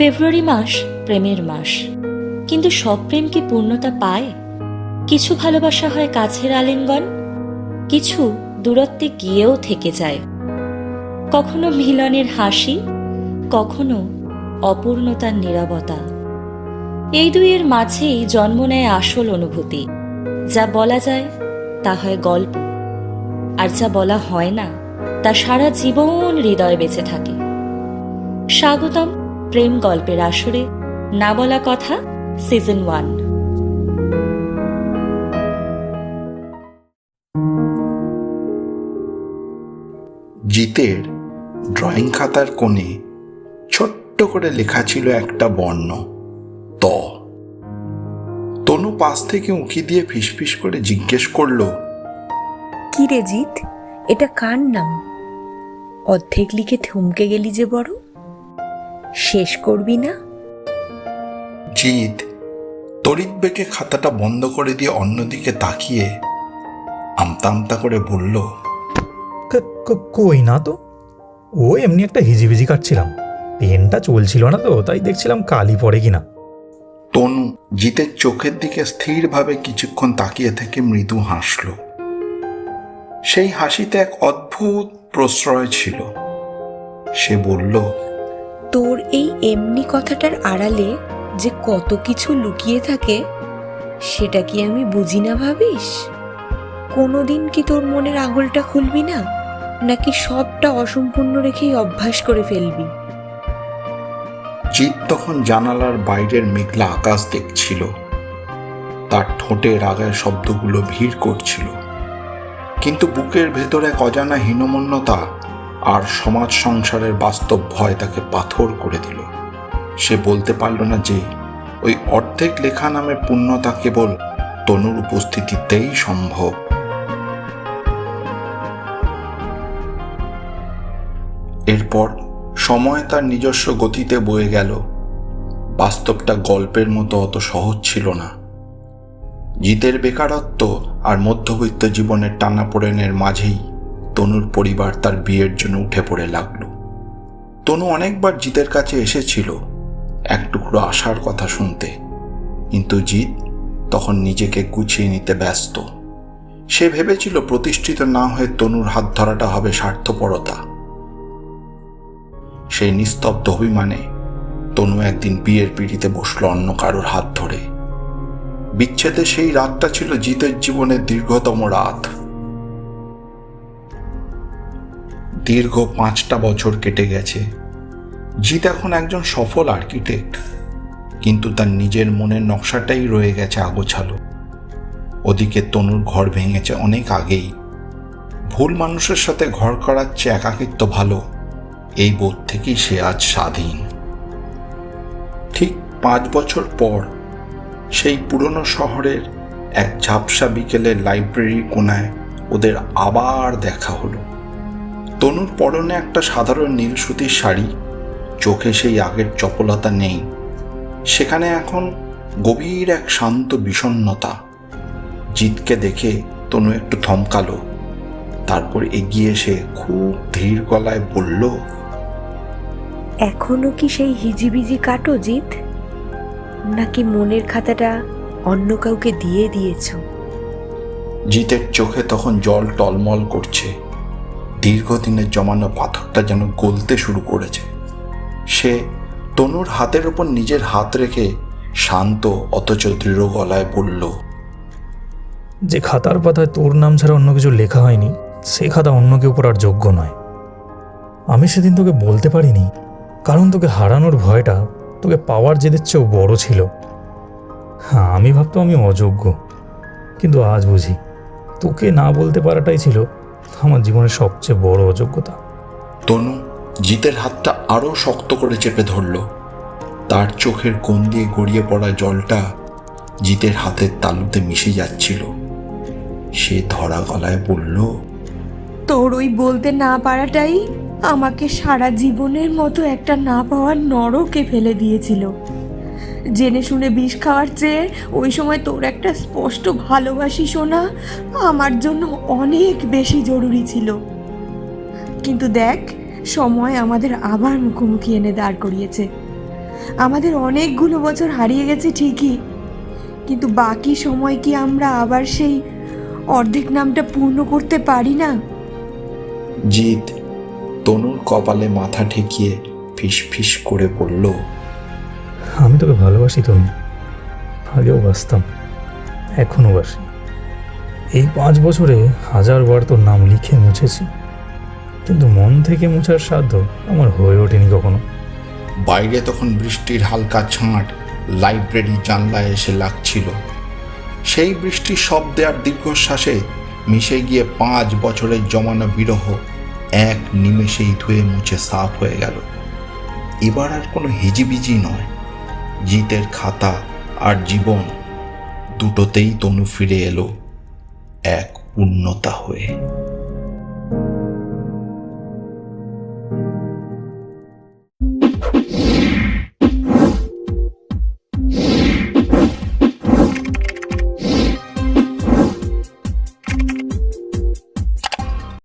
ফেব্রুয়ারি মাস প্রেমের মাস, কিন্তু সব প্রেম কি পূর্ণতা পায়? কিছু ভালোবাসা হয় কাছের আলিঙ্গন, কিছু দূরত্বে গিয়েও থেকে যায়। কখনো মিলনের হাসি, কখনো অপূর্ণতার নীরবতা। এই দুইয়ের মাঝেই জন্ম নেয় আসল অনুভূতি। যা বলা যায় তা হয় গল্প, আর যা বলা হয় না তা সারা জীবন হৃদয়ে বেঁচে থাকে। স্বাগতম প্রেম গল্পের আসরে না বলা কথা সিজন 1। জিতের ড্রয়িং খাতার কোণে ছোট্ট করে লেখা ছিল একটা বর্ণ ত। তনু পাশ থেকে উঁকি দিয়ে ফিসফিস করে জিজ্ঞেস করলো, কি রে জিৎ, এটা কার নাম? অর্ধেক লিখে থমকে গেলি যে বড়, শেষ করবি না? জিৎ তড়িৎ বেগে খাতাটা বন্ধ করে দিয়ে অন্যদিকে তাকিয়ে আমতা আমতা করে বলল, কই না তো, ও এমনি একটা হিজিবিজি কাটছিলাম, পেনটা চলছিল না তো, তাই দেখছিলাম কালি পড়ে কিনা। তনু জিতের চোখের দিকে স্থিরভাবে কিছুক্ষণ তাকিয়ে থেকে মৃদু হাসল। সেই হাসিতে এক অদ্ভুত প্রশ্রয় ছিল। সে বলল, তোর এই এমনি কথাটার আড়ালে যে কত কিছু লুকিয়ে থাকে সেটা কি আমি বুঝি না ভাবিস? কোনোদিন কি তোর মনের আঙুলটা খুলবি না, নাকি সবটা অসম্পূর্ণ রেখেই অভ্যাস করে ফেলবি? জিৎ তখন জানালার বাইরের মেঘলা আকাশ দেখছিল। তার ঠোঁটে রাগের শব্দগুলো ভিড় করছিল, কিন্তু বুকের ভেতরে এক অজানা হীনমন্যতা আর সমাজ সংসারের বাস্তব ভয় তাকে পাথর করে দিল। সে বলতে পারল না যে ওই অর্ধেক লেখা নামে পূর্ণতা কেবল তনুর উপস্থিতিতেই সম্ভব। এরপর সময় তার নিজস্ব গতিতে বয়ে গেল। বাস্তবটা গল্পের মতো অত সহজ ছিল না। জিতের বেকারত্ব আর মধ্যবিত্ত জীবনের টানাপোড়েনের মাঝেই তনুর পরিবার তার বিয়ের জন্য উঠে পড়ে লাগলো। তনু অনেকবার জিতের কাছে এসেছিল এক টুকরো আশার কথা শুনতে, কিন্তু জিত তখন নিজেকে গুছিয়ে নিতে ব্যস্ত। সে ভেবেছিল প্রতিষ্ঠিত না হয়ে তনুর হাত ধরাটা হবে স্বার্থপরতা। সেই নিস্তব্ধ অভিমানে তনু একদিন বিয়ের পিঁড়িতে বসলো অন্য কারোর হাত ধরে। বিচ্ছেদের সেই রাতটা ছিল জিতের জীবনের দীর্ঘতম রাত। দীর্ঘ 5টা বছর কেটে গেছে। জিত এখন একজন সফল আর্কিটেক্ট, কিন্তু তার নিজের মনের নকশাটাই রয়ে গেছে আগোছালো। ওদিকে তনুর ঘর ভেঙেছে অনেক আগেই। ভুল মানুষের সাথে ঘর করার চেয়ে একাকিত্ব ভালো, এই বোধ থেকেই সে আজ স্বাধীন। ঠিক 5 বছর পর সেই পুরনো শহরের এক ঝাপসা বিকেলের লাইব্রেরির কোণায় ওদের আবার দেখা হলো। তনুর পরনে একটা সাধারণ নীল সুতির শাড়ি, চোখে সেই আগের চপলতা নেই। সেখানে এখন গভীর এক শান্ত বিষণ্ণতা। জিতকে দেখে তনু একটু থমকালো, তারপর এগিয়ে এসে খুব ধীর গলায় বলল, এখনো কি সেই হিজিবিজি কাটো জিৎ, নাকি মনের খাতাটা অন্য কাউকে দিয়ে দিয়েছ? জিতের চোখে তখন জল টলমল করছে। দীর্ঘদিনের জমানো পাথরটা যেন গলতে শুরু করেছে। সে তনুর হাতের ওপর নিজের হাত রেখে শান্ত অথচ দৃঢ় গলায় বলল, যে খাতার পাতায় তোর নাম ছাড়া অন্য কিছু লেখা হয়নি, সে খাতা অন্য কেউ পড়ার যোগ্য নয়। আমি সেদিন তোকে বলতে পারিনি, কারণ তোকে হারানোর ভয়টা তোকে পাওয়ার জেদের চেয়েও বড় ছিল। হ্যাঁ, আমি ভাবতাম আমি অযোগ্য, কিন্তু আজ বুঝি তোকে না বলতে পারাটাই ছিল আমার জীবনের সবচেয়ে বড় অযোগ্যতা। তনু জিতের হাতটা আরো শক্ত করে চেপে ধরল। তার চোখের কোণ দিয়ে গড়িয়ে পড়া জলটা জিতের হাতের তালুতে মিশে যাচ্ছিল। সে ধরা গলায় বলল, তোর ওই বলতে না পারাটাই আমাকে সারা জীবনের মতো একটা না পাওয়ার নরকে ফেলে দিয়েছিল। জেনে শুনে বিষ খাওয়ার চেয়ে ওই সময় তোর একটা স্পষ্ট ভালোবাসি শোনা আমার জন্য অনেক বেশি জরুরি ছিল। কিন্তু দেখ, সময় আমাদের আবার মুখোমুখি এনে দাঁড় করিয়েছে। আমাদের অনেকগুলো বছর হারিয়ে গেছে ঠিকই, কিন্তু বাকি সময় কি আমরা আবার সেই অর্ধেক নামটা পূর্ণ করতে পারি না? জিৎ তনুর কপালে মাথা ঠেকিয়ে ফিস ফিস করে বলল, আমি তোকে ভালোবাসি তনু, আগেও বাসতাম, এখনও বাসি। এই 5 বছরে 1000 বার তোর নাম লিখে মুছেছি, কিন্তু মন থেকে মুছার সাধ্য আমার হয়ে ওঠেনি কখনো। বাইরে তখন বৃষ্টির হালকা ছাঁট লাইব্রেরির জানলায় এসে লাগছিল। সেই বৃষ্টির শব্দে আর দীর্ঘশ্বাসে মিশে গিয়ে 5 বছরের জমানো বিরহ এক নিমেষেই ধুয়ে মুছে সাফ হয়ে গেল। এবার আর কোনো হিজিবিজি নয়, জিতের খাতা আর জীবন দুটোতেই তনু ফিরে এলো এক পূর্ণতা হয়ে।